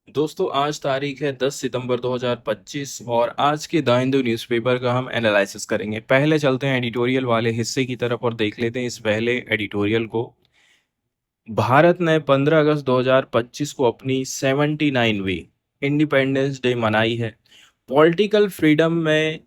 दोस्तों आज तारीख है 10 सितंबर 2025 और आज के द हिंदू न्यूज़पेपर का हम एनालिसिस करेंगे। पहले चलते हैं एडिटोरियल वाले हिस्से की तरफ और देख लेते हैं इस पहले एडिटोरियल को। भारत ने 15 अगस्त 2025 को अपनी 79वीं इंडिपेंडेंस डे मनाई है। पॉलिटिकल फ्रीडम में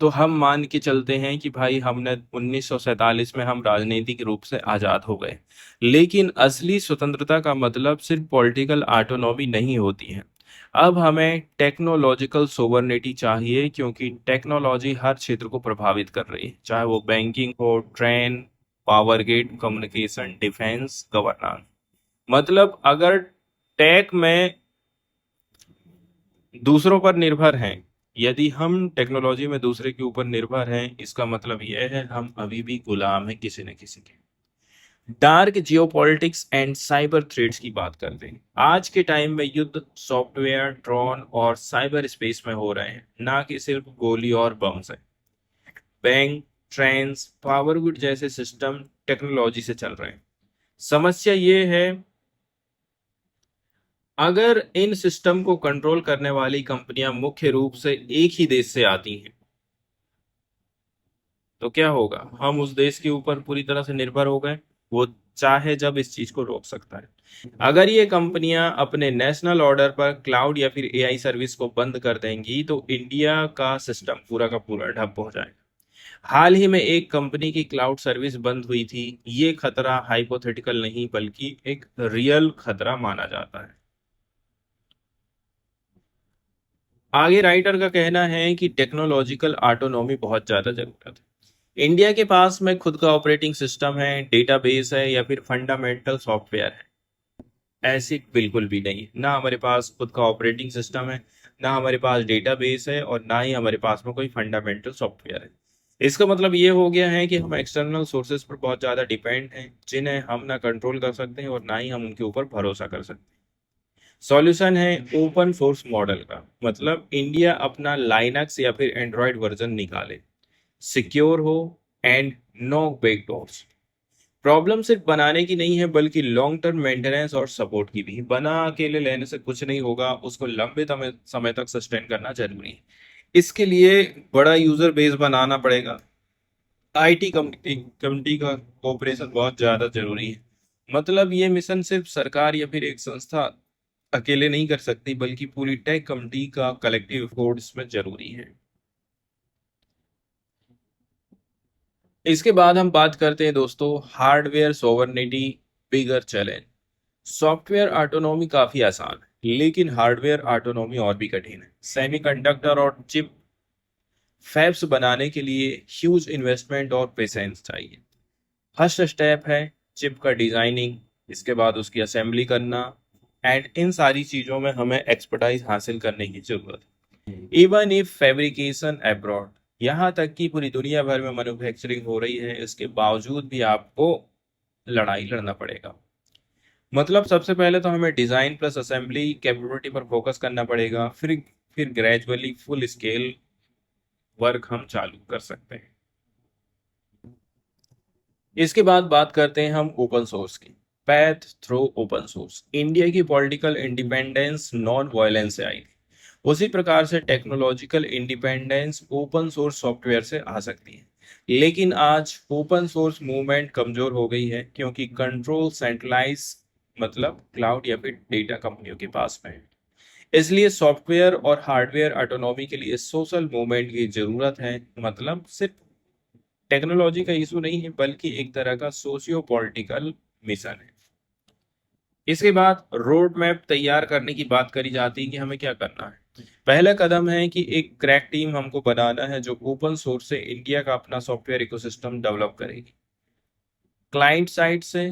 तो हम मान के चलते हैं कि भाई हमने 1947 में हम राजनीतिक रूप से आज़ाद हो गए, लेकिन असली स्वतंत्रता का मतलब सिर्फ पॉलिटिकल ऑटोनॉमी नहीं होती है। अब हमें टेक्नोलॉजिकल सोवर्निटी चाहिए, क्योंकि टेक्नोलॉजी हर क्षेत्र को प्रभावित कर रही है, चाहे वो बैंकिंग हो, train, power grid, communication, defence, governance. मतलब अगर टेक में दूसरों पर निर्भर हैं, यदि हम टेक्नोलॉजी में दूसरे के ऊपर निर्भर हैं, इसका मतलब यह है हम अभी भी गुलाम हैं किसी न किसी के। Dark geopolitics and cyber threats की बात करते हैं। आज के टाइम में युद्ध सॉफ्टवेयर, ड्रोन और साइबर स्पेस में हो रहे हैं, ना कि सिर्फ गोली और बम से। बैंक, ट्रेन्स, पावर ग्रिड जैसे सिस्टम टेक्नोलॉजी से चल रहे हैं। समस्या ये है, अगर इन सिस्टम को कंट्रोल करने वाली कंपनियां मुख्य रूप से एक ही देश से आती हैं, तो क्या होगा? हम उस देश के ऊपर पूरी तरह से निर्भर हो गए। वो चाहे जब इस चीज को रोक सकता है। अगर ये कंपनियां अपने नेशनल ऑर्डर पर क्लाउड या फिर एआई सर्विस को बंद कर देंगी, तो इंडिया का सिस्टम पूरा का पूरा ठप हो जाएगा। हाल ही में एक कंपनी की क्लाउड सर्विस बंद हुई थी। ये खतरा हाइपोथेटिकल नहीं बल्कि एक रियल खतरा माना जाता है। आगे राइटर का कहना है कि टेक्नोलॉजिकल ऑटोनॉमी बहुत ज्यादा जरूरत है। इंडिया के पास में खुद का ऑपरेटिंग सिस्टम है, डेटाबेस है या फिर फंडामेंटल सॉफ्टवेयर है? ऐसी बिल्कुल भी नहीं है। ना हमारे पास खुद का ऑपरेटिंग सिस्टम है, ना हमारे पास डेटाबेस है और ना ही हमारे पास में कोई फंडामेंटल सॉफ्टवेयर है। इसका मतलब ये हो गया है कि हम एक्सटर्नल सोर्सेज पर बहुत ज़्यादा डिपेंड हैं, जिन्हें हम ना कंट्रोल कर सकते हैं और ना ही हम उनके ऊपर भरोसा कर सकते हैं। सॉल्यूशन है ओपन सोर्स मॉडल का, मतलब इंडिया अपना लाइनक्स या फिर एंड्रॉयड वर्जन निकाले, सिक्योर हो एंड नो बैकडोर्स। प्रॉब्लम सिर्फ बनाने की नहीं है बल्कि लॉन्ग टर्म मेंटेनेंस और सपोर्ट की भी। बना अकेले लेने से कुछ नहीं होगा, उसको लंबे समय तक सस्टेन करना जरूरी है। इसके लिए बड़ा यूजर बेस बनाना पड़ेगा। आईटी कम्युनिटी का कोऑपरेशन बहुत ज्यादा जरूरी है। मतलब ये मिशन सिर्फ सरकार या फिर एक संस्था अकेले नहीं कर सकती, बल्कि पूरी टेक कम्युनिटी का कलेक्टिव एफर्ट इसमें जरूरी है। इसके बाद हम बात करते हैं दोस्तों हार्डवेयर सोवर्निटी, बिगर चैलेंज। सॉफ्टवेयर ऑटोनॉमी काफी आसान है, लेकिन हार्डवेयर ऑटोनॉमी और भी कठिन है। सेमीकंडक्टर और चिप फैब्स बनाने के लिए ह्यूज इन्वेस्टमेंट और पेशेंस चाहिए। फर्स्ट स्टेप है चिप का डिजाइनिंग, इसके बाद उसकी असेंबली करना, एंड इन सारी चीजों में हमें एक्सपर्टाइज हासिल करने की जरूरत है। इवन इफ फैब्रिकेशन अब्रॉड, यहाँ तक कि पूरी दुनिया भर में मैन्युफैक्चरिंग हो रही है, इसके बावजूद भी आपको लड़ाई लड़ना पड़ेगा। मतलब सबसे पहले तो हमें डिजाइन प्लस असेंबली कैपेबिलिटी पर फोकस करना पड़ेगा, फिर ग्रेजुअली फुल स्केल वर्क हम चालू कर सकते हैं। इसके बाद बात करते हैं हम ओपन सोर्स की। Path through open source. India की पॉलिटिकल इंडिपेंडेंस नॉन वायलेंस से आई थी, उसी प्रकार से technological independence open source software से आ सकती है। लेकिन आज ओपन सोर्स मूवमेंट कमजोर हो गई है, क्योंकि कंट्रोल सेंट्रलाइज, मतलब क्लाउड या फिर डेटा कंपनियों के पास में है। इसलिए सॉफ्टवेयर और हार्डवेयर ऑटोनॉमी के लिए सोशल मूवमेंट की जरूरत है। मतलब सिर्फ टेक्नोलॉजी का इशू नहीं है, बल्कि एक तरह का सोशियो पॉलिटिकल मिशन है। इसके बाद रोड मैप तैयार करने की बात करी जाती है कि हमें क्या करना है। पहला कदम है कि एक क्रैक टीम हमको बनाना है, जो ओपन सोर्स से इंडिया का अपना सॉफ्टवेयर इकोसिस्टम डेवलप करेगी। क्लाइंट साइड से,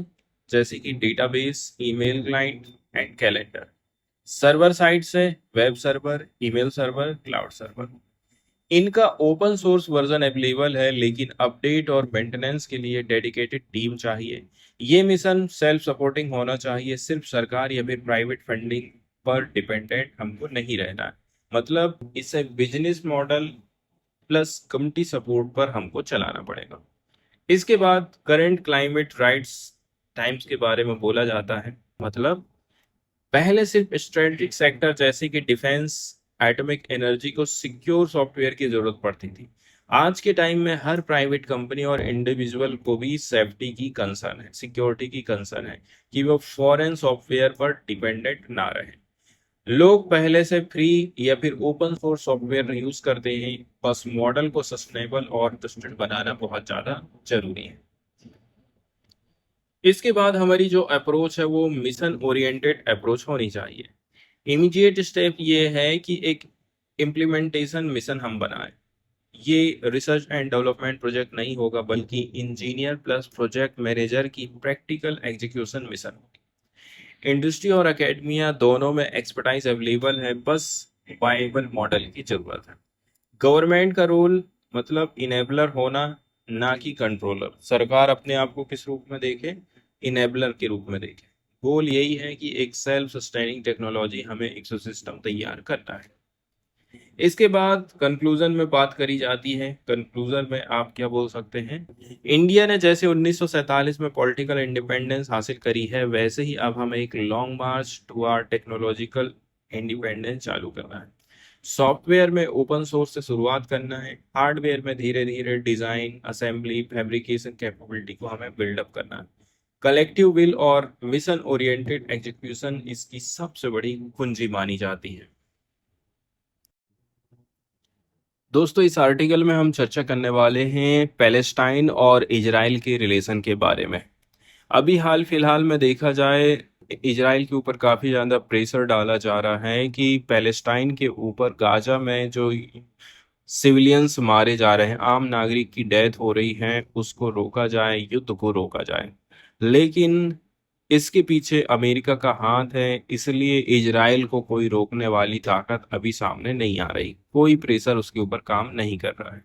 जैसे कि database, email client and calendar. Server side से web server, email server, cloud server. इनका ओपन सोर्स वर्जन अवेलेबल है, लेकिन अपडेट और मेंटेनेंस के लिए डेडिकेटेड टीम चाहिए। ये मिशन सेल्फ सपोर्टिंग होना चाहिए, सिर्फ सरकार या फिर प्राइवेट फंडिंग पर डिपेंडेंट हमको नहीं रहना है। मतलब इसे business model plus community support पर हमको चलाना पड़ेगा। इसके बाद करंट क्लाइमेट राइट्स टाइम्स के बारे में बोला जाता है। मतलब पहले सिर्फ स्ट्रेटेजिक सेक्टर जैसे कि डिफेंस, एटॉमिक एनर्जी को सिक्योर सॉफ्टवेयर की जरूरत पड़ती थी। आज के टाइम में हर प्राइवेट कंपनी और इंडिविजुअल को भी सेफ्टी की कंसर्न है, सिक्योरिटी की कंसर्न है कि वो फॉरेन सॉफ्टवेयर पर डिपेंडेंट ना रहे। लोग पहले से फ्री या फिर ओपन सोर्स सॉफ्टवेयर यूज करते हैं, बस मॉडल को सस्टेनेबल और ट्रस्टेड बनाना बहुत ज्यादा जरूरी है। इसके बाद हमारी जो अप्रोच है वो मिशन ओरिएंटेड अप्रोच होनी चाहिए। इमीडिएट स्टेप ये है कि एक इम्प्लीमेंटेशन मिशन हम बनाएं। ये रिसर्च एंड डेवलपमेंट प्रोजेक्ट नहीं होगा, बल्कि इंजीनियर प्लस प्रोजेक्ट मैनेजर की प्रैक्टिकल एग्जीक्यूशन मिशन होगी। इंडस्ट्री और एकेडमिया दोनों में एक्सपर्टाइज अवेलेबल है, बस वाइबल मॉडल की जरूरत है। गवर्नमेंट का रोल मतलब इनेबलर होना, ना कि कंट्रोलर। सरकार अपने आप को किस रूप में देखे? इनेबलर के रूप में देखे। गोल यही है कि एक सेल्फ सस्टेनिंग टेक्नोलॉजी हमें इकोसिस्टम तैयार करना है। इसके बाद कंक्लूजन में बात करी जाती है। कंक्लूजन में आप क्या बोल सकते हैं? इंडिया ने जैसे 1947 में पॉलिटिकल इंडिपेंडेंस हासिल करी है, वैसे ही अब हमें एक लॉन्ग मार्च टुवर्ड टेक्नोलॉजिकल इंडिपेंडेंस चालू करना है। सॉफ्टवेयर में ओपन सोर्स से शुरुआत करना है, हार्डवेयर में धीरे धीरे डिजाइन, असेंबली, फैब्रिकेशन कैपेबिलिटी को हमें बिल्डअप करना है। कलेक्टिव विल और मिशन ओरिएंटेड एग्जीक्यूशन इसकी सबसे बड़ी कुंजी मानी जाती है। दोस्तों, इस आर्टिकल में हम चर्चा करने वाले हैं पैलेस्टाइन और इजराइल के रिलेशन के बारे में। अभी हाल फिलहाल में देखा जाए, इजराइल के ऊपर काफ़ी ज़्यादा प्रेशर डाला जा रहा है कि पैलेस्टाइन के ऊपर गाजा में जो सिविलियंस मारे जा रहे हैं, आम नागरिक की डेथ हो रही है, उसको रोका जाए, युद्ध को रोका जाए। लेकिन इसके पीछे अमेरिका का हाथ है, इसलिए इजराइल को कोई रोकने वाली ताकत अभी सामने नहीं आ रही, कोई प्रेशर उसके ऊपर काम नहीं कर रहा है।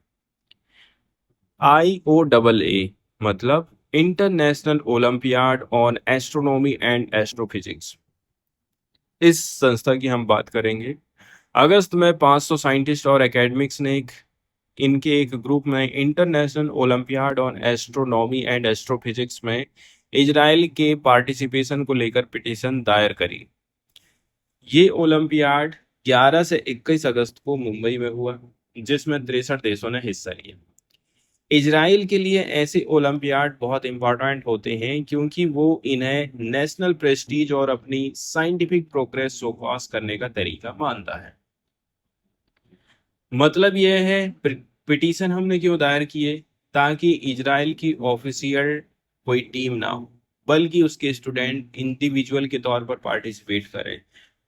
IOAA मतलब international olympiad on astronomy and astrophysics, इस संस्था की हम बात करेंगे। अगस्त में 500 साइंटिस्ट और एकेडमिक्स ने इनके एक ग्रुप में international olympiad on astronomy and astrophysics में इजराइल के पार्टिसिपेशन को लेकर पिटीशन दायर करी। ये ओलंपियाड 11 से 21 अगस्त को मुंबई में हुआ, जिसमें 63 देशों ने हिस्सा लिया। इजराइल के लिए ऐसे ओलंपियाड बहुत इंपॉर्टेंट होते हैं, क्योंकि वो इन्हें नेशनल प्रेस्टीज और अपनी साइंटिफिक प्रोग्रेस शोकॉस करने का तरीका मानता है। मतलब यह है, पिटीशन हमने क्यों दायर किए? ताकि इजराइल की ऑफिशियल कोई टीम ना हो, बल्कि उसके स्टूडेंट इंडिविजुअल के तौर पर पार्टिसिपेट करें,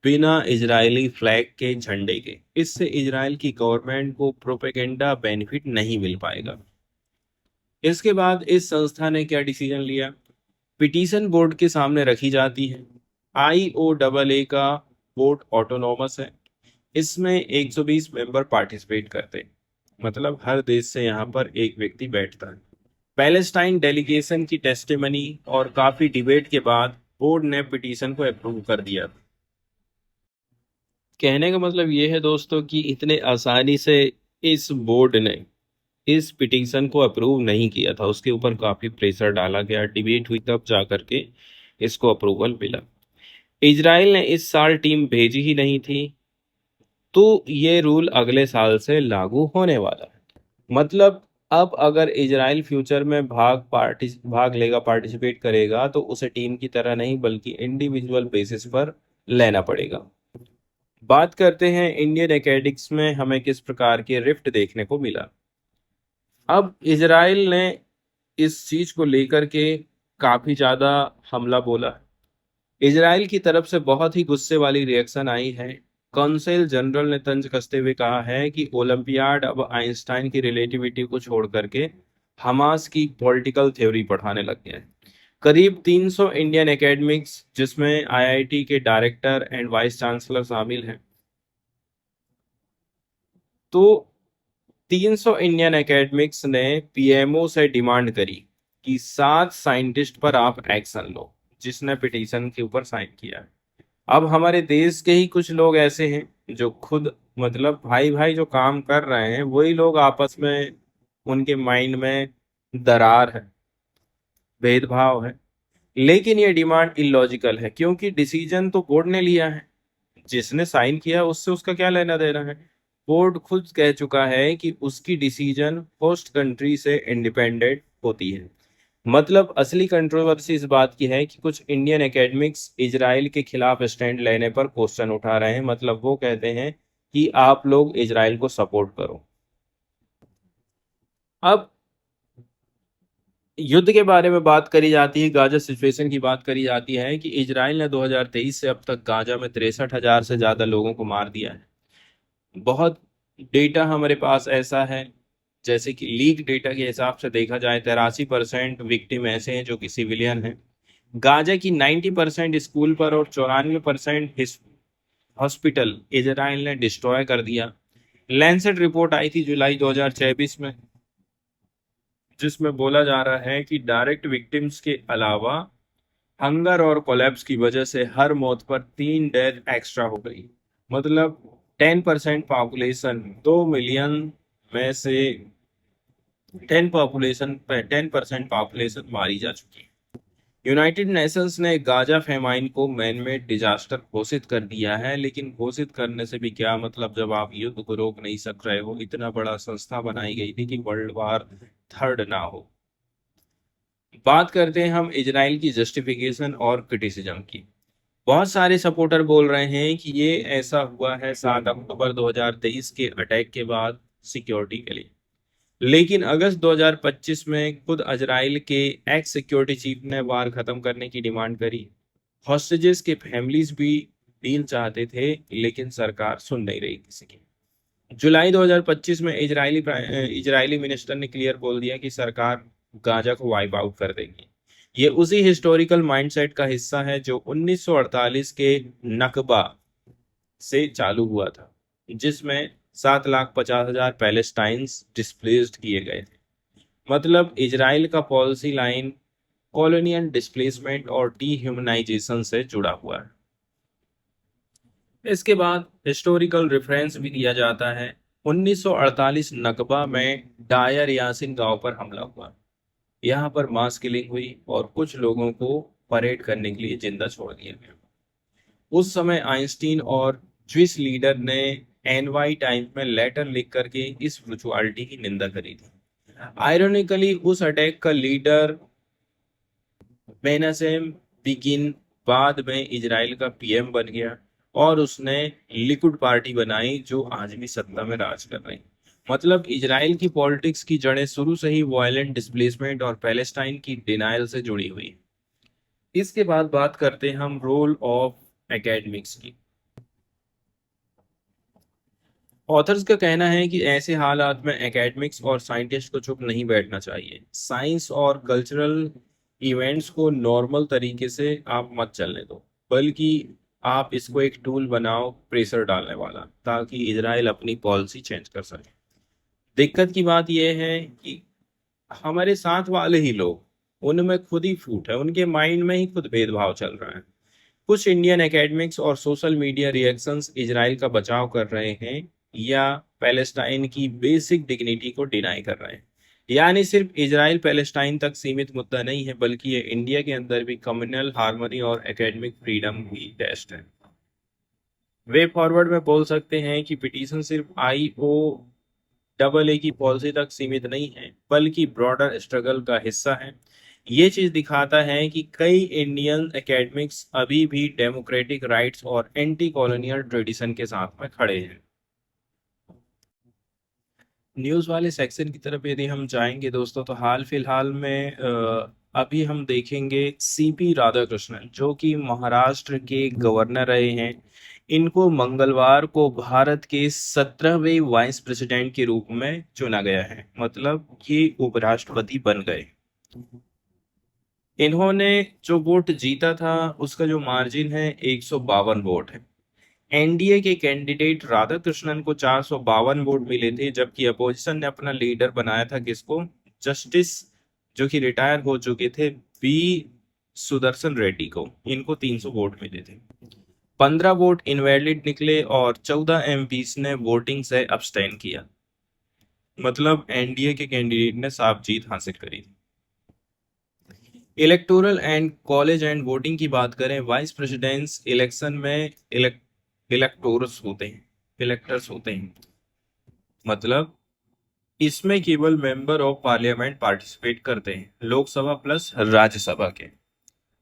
बिना इजरायली फ्लैग के, झंडे के। इससे इजराइल की गवर्नमेंट को प्रोपेगेंडा बेनिफिट नहीं मिल पाएगा। इसके बाद इस संस्था ने क्या डिसीजन लिया? पिटीशन बोर्ड के सामने रखी जाती है। IOAA का बोर्ड ऑटोनॉमस है, इसमें 120 मेंबर पार्टिसिपेट करते हैं, मतलब हर देश से यहाँ पर एक व्यक्ति बैठता है। पैलेस्टाइन डेलीगेशन की टेस्टिमनी और काफी डिबेट के बाद बोर्ड ने पिटीशन को अप्रूव कर दिया। कहने का मतलब ये है दोस्तों कि इतने आसानी से इस बोर्ड ने इस पिटीशन को अप्रूव नहीं किया था, उसके ऊपर काफी प्रेशर डाला गया, डिबेट हुई, तब जा करके इसको अप्रूवल मिला। इजराइल ने इस साल टीम भेजी ही नहीं थी, तो ये रूल अगले साल से लागू होने वाला है। मतलब अब अगर इजराइल फ्यूचर में भाग लेगा, पार्टिसिपेट करेगा, तो उसे टीम की तरह नहीं बल्कि इंडिविजुअल बेसिस पर लेना पड़ेगा। बात करते हैं इंडियन एकेडमिक्स में हमें किस प्रकार के रिफ्ट देखने को मिला। अब इजराइल ने इस चीज को लेकर के काफी ज्यादा हमला बोला। इजराइल की तरफ से बहुत ही गुस्से वाली रिएक्शन आई है। कौंसिल जनरल ने तंज कसते हुए कहा है कि ओलंपियाड अब आइंस्टाइन की रिलेटिविटी को छोड़ करके हमास की पॉलिटिकल थ्योरी पढ़ाने लग गया है। करीब 300 इंडियन एकेडमिक्स, जिसमें IIT के डायरेक्टर एंड वाइस चांसलर शामिल हैं, तो 300 इंडियन एकेडमिक्स ने PMO से डिमांड करी कि 7 साइंटिस्ट पर आप एक्शन लो, जिसने पिटीशन के ऊपर साइन किया है। अब हमारे देश के ही कुछ लोग ऐसे हैं जो खुद, मतलब भाई भाई जो काम कर रहे हैं, वही लोग आपस में, उनके माइंड में दरार है, भेदभाव है। लेकिन ये डिमांड इलॉजिकल है क्योंकि डिसीजन तो बोर्ड ने लिया है, जिसने साइन किया उससे उसका क्या लेना देना है। बोर्ड खुद कह चुका है कि उसकी डिसीजन होस्ट कंट्री से इंडिपेंडेंट होती है। मतलब असली कंट्रोवर्सी इस बात की है कि कुछ इंडियन एकेडमिक्स इजराइल के खिलाफ स्टैंड लेने पर क्वेश्चन उठा रहे हैं। मतलब वो कहते हैं कि आप लोग इजराइल को सपोर्ट करो। अब युद्ध के बारे में बात करी जाती है, गाजा सिचुएशन की बात करी जाती है कि इजराइल ने 2023 से अब तक गाजा में 63,000 से ज्यादा लोगों को मार दिया है। बहुत डेटा हमारे पास ऐसा है, जैसे कि लीक डेटा के हिसाब से देखा जाए 83% विक्टिम ऐसे हैं जो कि सिविलियन हैं। गाजा की 90% स्कूल पर और 94% हॉस्पिटल इजराइल ने डिस्ट्रॉय कर दिया। लैंसेट रिपोर्ट आई थी जुलाई 2024 में, जिसमें बोला जा रहा है कि डायरेक्ट विक्टिम्स के अलावा हंगर और कोलैप्स की वजह से हर मौत पर 3 डेथ एक्स्ट्रा हो गई। मतलब 10% पॉपुलेशन, 2 मिलियन में से 10% पॉपुलेशन मारी जा चुकी है। यूनाइटेड नेशंस ने गाजा फेमाइन को मैन मेड डिजास्टर घोषित कर दिया है, लेकिन घोषित करने से भी क्या मतलब जब आप युद्ध को रोक नहीं सक रहे हो। इतना बड़ा संस्था बनाई गई थी कि वर्ल्ड वार थर्ड ना हो। बात करते हैं हम इजराइल की जस्टिफिकेशन और क्रिटिसिज्म की। बहुत सारे सपोर्टर बोल रहे हैं कि ये ऐसा हुआ है 7 अक्टूबर 2023 के अटैक के बाद सिक्योरिटी के लिए। लेकिन अगस्त 2025 में खुद इजराइल के एक्स सिक्योरिटी चीफ ने वार खत्म करने की डिमांड करी। हॉस्टेजेस के फैमिलीज भी डील चाहते थे, लेकिन सरकार सुन नहीं रही किसी की। जुलाई 2025 में इजरायली मिनिस्टर ने क्लियर बोल दिया कि सरकार गाजा को वाइप आउट कर देगी। ये उसी हिस्टोरिकल माइंडसेट का हिस्सा है जो 1948 के नकबा से चालू हुआ था, जिसमें 7,50,000 पैलेस्टाइन्स डिस्प्लेस्ड किए गए थे। मतलब इजराइल का पॉलिसी लाइन कॉलोनियल डिस्प्लेसमेंट और डीह्यूमनाइजेशन से जुड़ा हुआ है। इसके बाद हिस्टोरिकल रेफरेंस भी दिया जाता है। 1948 नकबा में डायर यासिन गांव पर हमला हुआ। यहाँ पर मास किलिंग हुई और कुछ लोगों को परेड करने के लिए जिंदा छोड़ दिया गया। उस समय आइंस्टीन और स्विस लीडर ने एनवाई टाइम्स में लेटर लिख करके इस ब्रुचुअलिटी की निंदा करी थी। आयरोनिकली उस अटैक का लीडर मेनासेम बिगिन बाद में इजराइल का पीएम बन गया और उसने लिकुड पार्टी बनाई जो आज भी सत्ता में राज कर रही। मतलब इजराइल की पॉलिटिक्स की जड़ें शुरू से ही वायलेंट डिस्प्लेसमेंट और पैलेस्टाइन की डिनायल से जुड़ी हुई। इसके बाद बात करते हैं हम रोल ऑफ एकेडमिक्स की। ऑथर्स का कहना है कि ऐसे हालात में एकेडमिक्स और साइंटिस्ट को चुप नहीं बैठना चाहिए। साइंस और कल्चरल इवेंट्स को नॉर्मल तरीके से आप मत चलने दो, बल्कि आप इसको एक टूल बनाओ प्रेशर डालने वाला, ताकि इजराइल अपनी पॉलिसी चेंज कर सके। दिक्कत की बात यह है कि हमारे साथ वाले ही लोग, उनमें खुद ही फूट है, उनके माइंड में ही खुद भेदभाव चल रहा है। कुछ इंडियन एकेडमिक्स और सोशल मीडिया रिएक्शंस इजराइल का बचाव कर रहे हैं या पैलेस्टाइन की बेसिक डिग्निटी को डिनाई कर रहे हैं। यानी सिर्फ इजराइल पैलेस्टाइन तक सीमित मुद्दा नहीं है, बल्कि ये इंडिया के अंदर भी कम्युनल हार्मनी और एकेडमिक फ्रीडम की टेस्ट है। वे फॉरवर्ड में बोल सकते हैं कि पिटीशन सिर्फ IOAA की पॉलिसी तक सीमित नहीं है, बल्कि ब्रॉडर स्ट्रगल का हिस्सा है। ये चीज दिखाता है कि कई इंडियन एकेडमिक्स अभी भी डेमोक्रेटिक राइट्स और एंटी कॉलोनियल ट्रेडिशन के साथ में खड़े हैं। न्यूज़ वाले सेक्शन की तरफ यदि हम जाएंगे दोस्तों, तो हाल फिलहाल में अभी हम देखेंगे CP राधाकृष्णन, जो कि महाराष्ट्र के गवर्नर रहे हैं। इनको मंगलवार को भारत के 17वें वाइस प्रेसिडेंट के रूप में चुना गया है। मतलब ये उपराष्ट्रपति बन गए। इन्होंने जो वोट जीता था उसका जो मार्जिन है 152 वोट है। एनडीए के कैंडिडेट राधाकृष्णन को 452 वोट मिले थे, जबकि अपोजिशन ने अपना लीडर बनाया था किसको, जस्टिस, जो कि रिटायर हो चुके थे, बी सुदर्शन रेड्डी को। इनको 300 वोट मिले थे। 15 वोट इनवैलिड निकले और 14 MPs ने वोटिंग से अब्सटेन किया। मतलब एनडीए के कैंडिडेट ने साफ जीत हासिल करी। Electoral and college and voting की बात करें, वाइस प्रेसिडेंट्स इलेक्शन में इलेक्टोर्स होते हैं, इलेक्टर्स होते हैं, मतलब इसमें केवल मेंबर ऑफ पार्लियामेंट पार्टिसिपेट करते हैं, लोकसभा प्लस राज्यसभा के।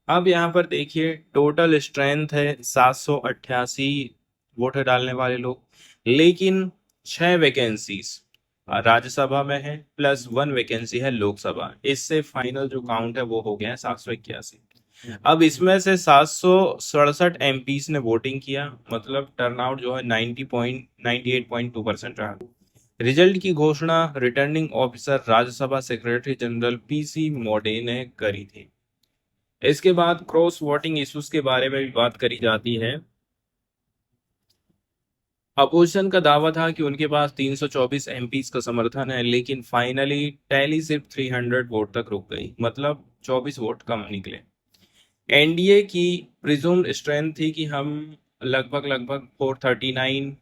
अब यहाँ पर देखिए टोटल स्ट्रेंथ है 788 वोटर डालने वाले लोग, लेकिन 6 वैकेंसीज राज्यसभा में है प्लस 1 वैकेंसी है लोकसभा, इससे फाइनल जो काउंट है वो हो गया है 781। अब इसमें से 767 एमपीस ने वोटिंग किया, मतलब टर्नआउट जो है 98.2% रहा। रिजल्ट की घोषणा returning officer Rajya Sabha secretary general PC mode ने करी थी। इसके बाद क्रॉस वोटिंग इश्यूज के बारे में भी बात करी जाती है। अपोजिशन का दावा था कि उनके पास 324 एमपीस का समर्थन है, लेकिन फाइनली टैली सिर्फ 300 वोट तक रुक गई, मतलब 24 वोट कम निकले। एनडीए की प्रिज्यूम्ड स्ट्रेंथ थी कि हम लगभग 439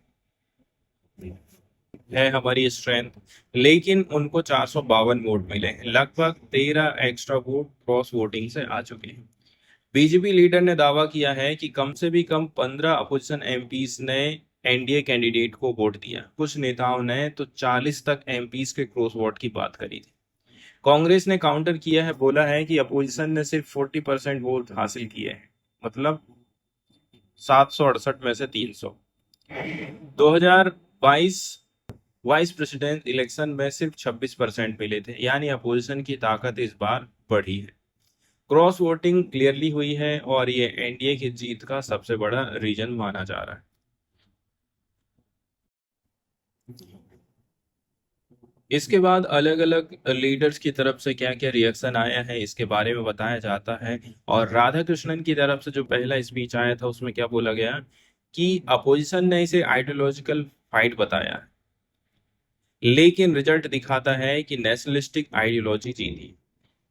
है हमारी स्ट्रेंथ, लेकिन उनको 452 वोट मिले, लगभग 13 एक्स्ट्रा वोट क्रॉस वोटिंग से आ चुके हैं। बीजेपी लीडर ने दावा किया है कि कम से भी कम 15 अपोजिशन एमपीस ने एनडीए कैंडिडेट को वोट दिया, कुछ नेताओं ने तो 40 तक एमपीस के क्रॉस वोट की बात करी थी। कांग्रेस ने काउंटर किया है, बोला है कि अपोजिशन ने सिर्फ 40% वोट हासिल किए हैं, मतलब 768 में से 300। 2022 वाइस प्रेसिडेंट इलेक्शन में सिर्फ 26% मिले थे, यानी अपोजिशन की ताकत इस बार बढ़ी है। क्रॉस वोटिंग क्लियरली हुई है और ये एनडीए की जीत का सबसे बड़ा रीजन माना जा रहा है। इसके बाद अलग अलग लीडर्स की तरफ से क्या क्या रिएक्शन आया है इसके बारे में बताया जाता है। और राधा कृष्णन की तरफ से जो पहला स्पीच आया था उसमें क्या बोला गया कि अपोजिशन ने इसे आइडियोलॉजिकल फाइट बताया, लेकिन रिजल्ट दिखाता है कि नेशनलिस्टिक आइडियोलॉजी जीती।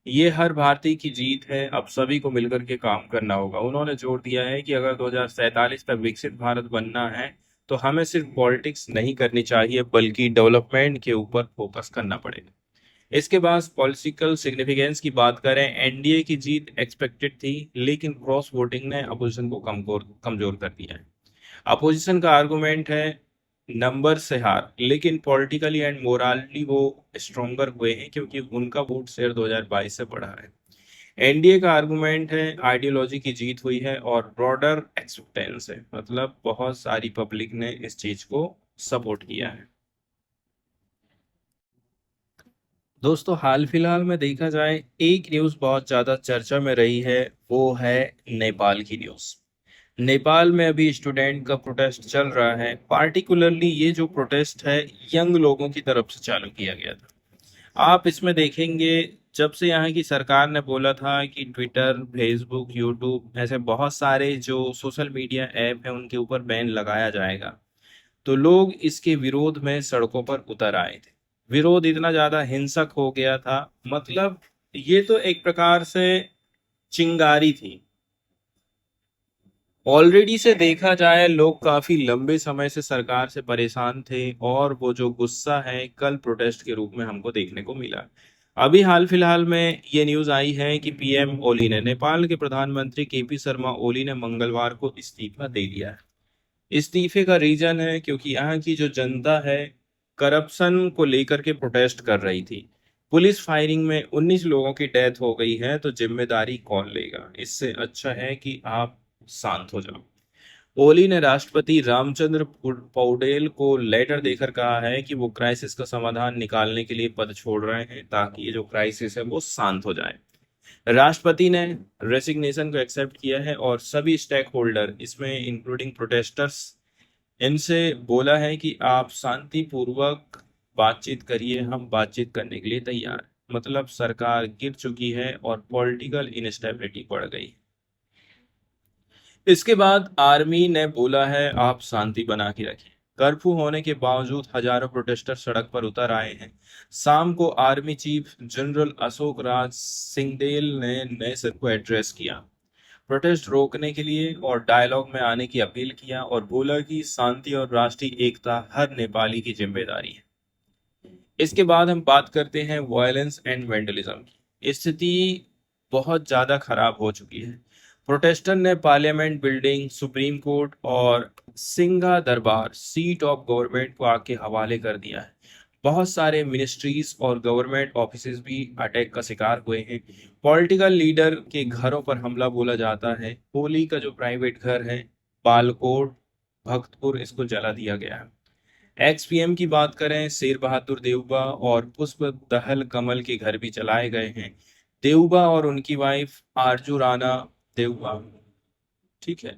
ये हर भारतीय की जीत है, अब सभी को मिलकर के काम करना होगा। उन्होंने जोर दिया है कि अगर 2047 तक विकसित भारत बनना है तो हमें सिर्फ पॉलिटिक्स नहीं करनी चाहिए, बल्कि डेवलपमेंट के ऊपर फोकस करना पड़ेगा। इसके बाद पॉलिटिकल सिग्निफिकेंस की बात करें, एनडीए की जीत एक्सपेक्टेड थी, लेकिन क्रॉस वोटिंग ने अपोजिशन को कमजोर कर दिया है। अपोजिशन का आर्गुमेंट है नंबर से हार, लेकिन पॉलिटिकली एंड मोराली वो स्ट्रोंगर हुए हैं क्योंकि उनका वोट शेयर 2022 से बढ़ा है। एनडीए का आर्गुमेंट है आइडियोलॉजी की जीत हुई है और ब्रॉडर एक्सेप्टेंस है, मतलब बहुत सारी पब्लिक ने इस चीज को सपोर्ट किया है। दोस्तों हाल फिलहाल में देखा जाए एक न्यूज़ बहुत ज़्यादा चर्चा में रही है, वो है नेपाल की न्यूज़। नेपाल में अभी स्टूडेंट का प्रोटेस्ट चल रहा है, पार्टिकुलरली ये जो प्रोटेस्ट है यंग लोगों की तरफ से चालू किया गया था। आप इसमें देखेंगे जब से यहाँ की सरकार ने बोला था कि ट्विटर, फेसबुक, यूट्यूब ऐसे बहुत सारे जो सोशल मीडिया ऐप हैं उनके ऊपर बैन लगाया जाएगा, तो लोग इसके विरोध में सड़कों पर उतर आए थे। विरोध इतना ज्यादा हिंसक हो गया था, मतलब ये तो एक प्रकार से चिंगारी थी। ऑलरेडी से देखा जाए लोग काफी लंबे समय से सरकार से परेशान थे और वो जो गुस्सा है कल प्रोटेस्ट के रूप में हमको देखने को मिला। अभी हाल फिलहाल में ये न्यूज आई है कि पीएम ओली ने, नेपाल के प्रधानमंत्री केपी शर्मा ओली ने मंगलवार को इस्तीफा दे दिया है। इस्तीफे का रीजन है क्योंकि यहाँ की जो जनता है करप्शन को लेकर के प्रोटेस्ट कर रही थी। पुलिस फायरिंग में 19 लोगों की डेथ हो गई है, तो जिम्मेदारी कौन लेगा? इससे अच्छा है कि आप शांत हो जाओ। ओली ने राष्ट्रपति रामचंद्र पौडेल को लेटर देकर कहा है कि वो क्राइसिस का समाधान निकालने के लिए पद छोड़ रहे हैं ताकि ये जो क्राइसिस है वो शांत हो जाए। राष्ट्रपति ने रेसिग्नेशन को एक्सेप्ट किया है और सभी स्टेक होल्डर, इसमें इंक्लूडिंग प्रोटेस्टर्स, इनसे बोला है कि आप शांतिपूर्वक बातचीत करिए, हम बातचीत करने के लिए तैयार हैं। मतलब सरकार गिर चुकी है और पॉलिटिकल इनस्टेबिलिटी बढ़ गई। इसके बाद आर्मी ने बोला है आप शांति बना के रखिए। कर्फ्यू होने के बावजूद हजारों प्रोटेस्टर सड़क पर उतर आए हैं। शाम को army chief general Ashok Raj सिंहदेल ने नए सर को एड्रेस किया, प्रोटेस्ट रोकने के लिए और डायलॉग में आने की अपील किया और बोला कि शांति और राष्ट्रीय एकता हर नेपाली की जिम्मेदारी है। इसके बाद हम बात करते हैं वायलेंस एंड वेंडलिज्म की स्थिति। बहुत ज़्यादा खराब हो चुकी है। प्रोटेस्टर ने पार्लियामेंट बिल्डिंग, सुप्रीम कोर्ट और सिंघा दरबार सीट ऑफ गवर्नमेंट को आग के हवाले कर दिया है। बहुत सारे मिनिस्ट्रीज और गवर्नमेंट ऑफिसेज भी अटैक का शिकार हुए हैं। पॉलिटिकल लीडर के घरों पर हमला बोला जाता है। कोहली का जो प्राइवेट घर है बालकोट भक्तपुर, इसको जला दिया गया है। एक्स पीएम की बात करें, शेर बहादुर देवबा और पुष्प दहल कमल के घर भी जलाए गए हैं। देवबा और उनकी वाइफ आरजू राणा देवबा, ठीक है,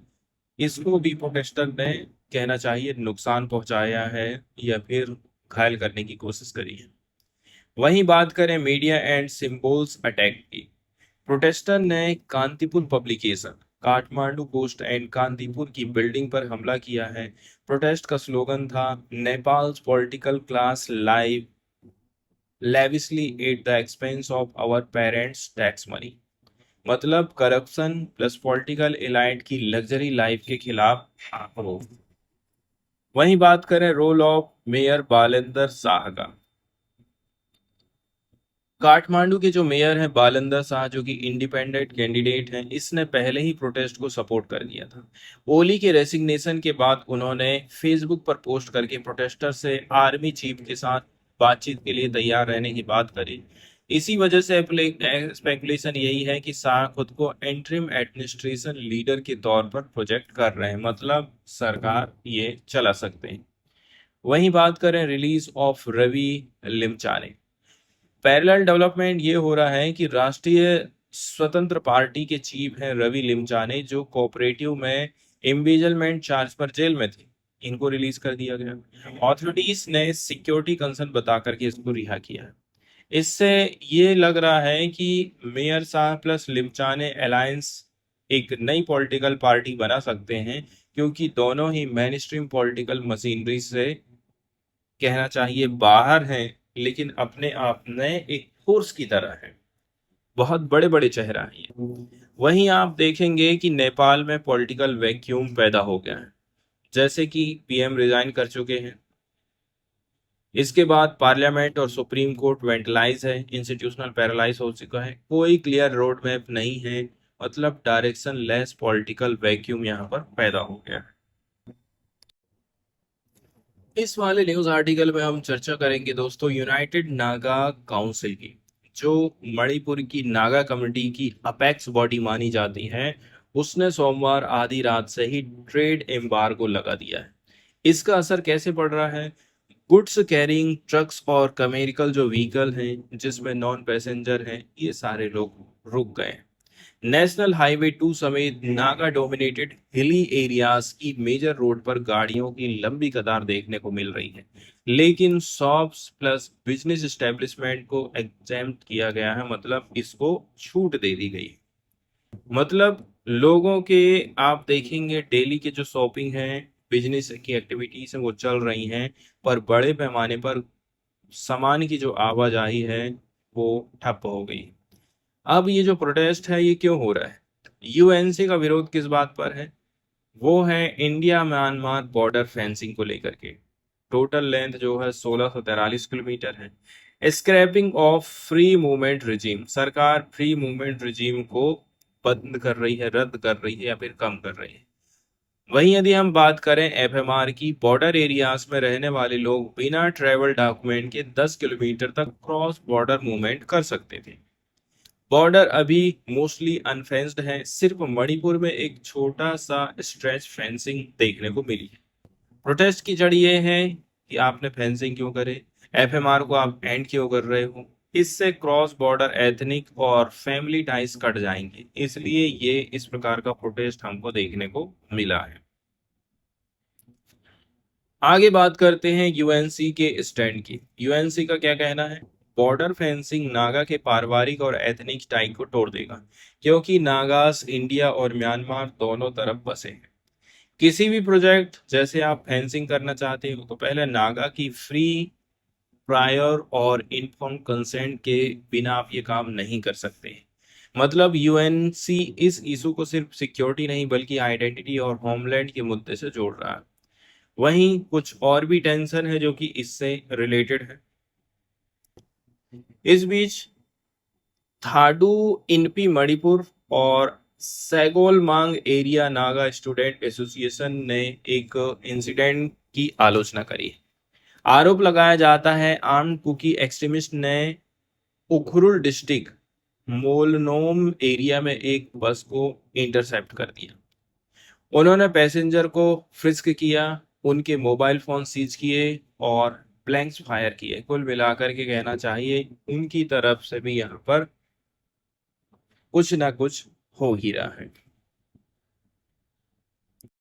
इसको भी प्रोटेस्टर ने कहना चाहिए नुकसान पहुंचाया है या फिर घायल करने की कोशिश करी है। वहीं बात करें मीडिया एंड सिंबल्स अटैक की, प्रोटेस्टर ने Kantipur publication, Kathmandu post and Kantipur की बिल्डिंग पर हमला किया है। प्रोटेस्ट का स्लोगन था Nepal's political class live lavishly at the expense of our parents tax money. मतलब करप्शन प्लस पॉलिटिकल एलाइट की लग्जरी लाइफ के खिलाफ आक्रोश। वहीं बात करें role of mayor Balendra Shah का, काठमांडू के जो मेयर हैं बालेंदर शाह, जो कि इंडिपेंडेंट कैंडिडेट हैं, इसने पहले ही प्रोटेस्ट को सपोर्ट कर दिया था। ओली के रेसिग्नेशन के बाद उन्होंने फेसबुक पर पोस्ट करके प्रोटेस्टर से आर्मी चीफ के साथ बातचीत के लिए तैयार रहने की बात करी। इसी वजह से स्पेकुलेशन यही है कि शाह खुद को एंट्रिम एडमिनिस्ट्रेशन लीडर के तौर पर प्रोजेक्ट कर रहे हैं, मतलब सरकार ये चला सकते हैं। वहीं बात करें release of Ravi Limchane, parallel development ये हो रहा है कि राष्ट्रीय स्वतंत्र पार्टी के चीफ हैं रवि लिमचाने, जो कोऑपरेटिव में एम्बेजलमेंट चार्ज पर जेल में थे, इनको रिलीज कर दिया गया। ऑथोरिटीज ने सिक्योरिटी कंसर्न बता करके इसको रिहा किया है। इससे ये लग रहा है कि मेयर साहब प्लस लिमचाने अलायंस एक नई पॉलिटिकल पार्टी बना सकते हैं, क्योंकि दोनों ही मेन स्ट्रीम पॉलिटिकल मशीनरी से कहना चाहिए बाहर हैं, लेकिन अपने आप में एक फोर्स की तरह है। बहुत बड़े बड़े चेहरा हैं ये। वहीं आप देखेंगे कि नेपाल में पॉलिटिकल वैक्यूम पैदा हो गया है, जैसे कि पीएम रिजाइन कर चुके हैं। इसके बाद पार्लियामेंट और सुप्रीम कोर्ट वेंटिलाइज है, इंस्टीट्यूशनल पैरालाइज हो चुका है, कोई क्लियर रोड मैप नहीं है, मतलब डायरेक्शन लेस पॉलिटिकल वैक्यूम यहाँ पर पैदा हो गया है। इस वाले न्यूज आर्टिकल में हम चर्चा करेंगे दोस्तों यूनाइटेड नागा काउंसिल की, जो मणिपुर की नागा कम्युनिटी की अपेक्स बॉडी मानी जाती है। उसने सोमवार आधी रात से ही ट्रेड एम्बार्गो लगा दिया है। इसका असर कैसे पड़ रहा है? गुड्स कैरिंग ट्रक्स और कमर्शियल जो व्हीकल हैं जिसमें नॉन पैसेंजर हैं, ये सारे लोग रुक गए। नेशनल हाईवे 2 समेत नागा डोमिनेटेड हिली एरियाज की मेजर रोड पर गाड़ियों की लंबी कतार देखने को मिल रही है, लेकिन शॉप्स प्लस बिजनेस एस्टेब्लिशमेंट को एग्जेम्प्ट किया गया है, मतलब इसको छूट दे दी गई है। मतलब लोगों के, आप देखेंगे डेली के जो शॉपिंग है, बिजनेस की एक्टिविटीज है, वो चल रही हैं, पर बड़े पैमाने पर सामान की जो आवाजाही है वो ठप हो गई। अब ये जो प्रोटेस्ट है ये क्यों हो रहा है? यूएनसी का विरोध किस बात पर है? वो है इंडिया म्यांमार बॉर्डर फेंसिंग को लेकर के। टोटल लेंथ जो है 1643 किलोमीटर है। Scrapping of free movement regime, सरकार फ्री मूवमेंट रिजीम को बंद कर रही है, रद्द कर रही है या फिर कम कर रही है। वहीं यदि हम बात करें एफएमआर की, बॉर्डर एरियाज में रहने वाले लोग बिना ट्रैवल डॉक्यूमेंट के 10 किलोमीटर तक क्रॉस बॉर्डर मूवमेंट कर सकते थे। बॉर्डर अभी मोस्टली अनफेंस्ड है, सिर्फ मणिपुर में एक छोटा सा स्ट्रेच फेंसिंग देखने को मिली है। प्रोटेस्ट की जड़ ये है कि आपने फेंसिंग क्यों करे, एफएमआर को आप एंड क्यों कर रहे हो। इससे क्रॉस बॉर्डर एथनिक और फैमिली टाइज कट जाएंगे, इसलिए ये इस प्रकार का प्रोटेस्ट हमको देखने को मिला है। आगे बात करते हैं यूएनसी के स्टैंड की। यूएनसी का क्या कहना है? बॉर्डर फेंसिंग नागा के पारिवारिक और एथनिक टाई को तोड़ देगा, क्योंकि नागास इंडिया और म्यांमार दोनों तरफ बसे हैं। किसी भी प्रोजेक्ट जैसे आप फेंसिंग करना चाहते हो तो पहले नागा की फ्री, प्रायर और इन्फॉर्म कंसेंट के बिना आप ये काम नहीं कर सकते। मतलब यूएनसी इस इशू को सिर्फ सिक्योरिटी नहीं बल्कि आइडेंटिटी और होमलैंड के मुद्दे से जोड़ रहा है। वहीं कुछ और भी टेंशन है जो कि इससे रिलेटेड है। इस बीच थाडू इनपी मणिपुर और सैगोलमांग एरिया नागा स्टूडेंट एसोसिएशन ने एक इंसिडेंट की आलोचना करी। आरोप लगाया जाता है आर्म्ड कुकी एक्सट्रीमिस्ट ने उखरुल डिस्ट्रिक्ट मोलनोम एरिया में एक बस को इंटरसेप्ट कर दिया। उन्होंने पैसेंजर को फ्रिस्क किया, उनके मोबाइल फोन सीज किए और ब्लैंक्स फायर किए। कुल मिलाकर के कहना चाहिए उनकी तरफ से भी यहाँ पर कुछ ना कुछ हो ही रहा है।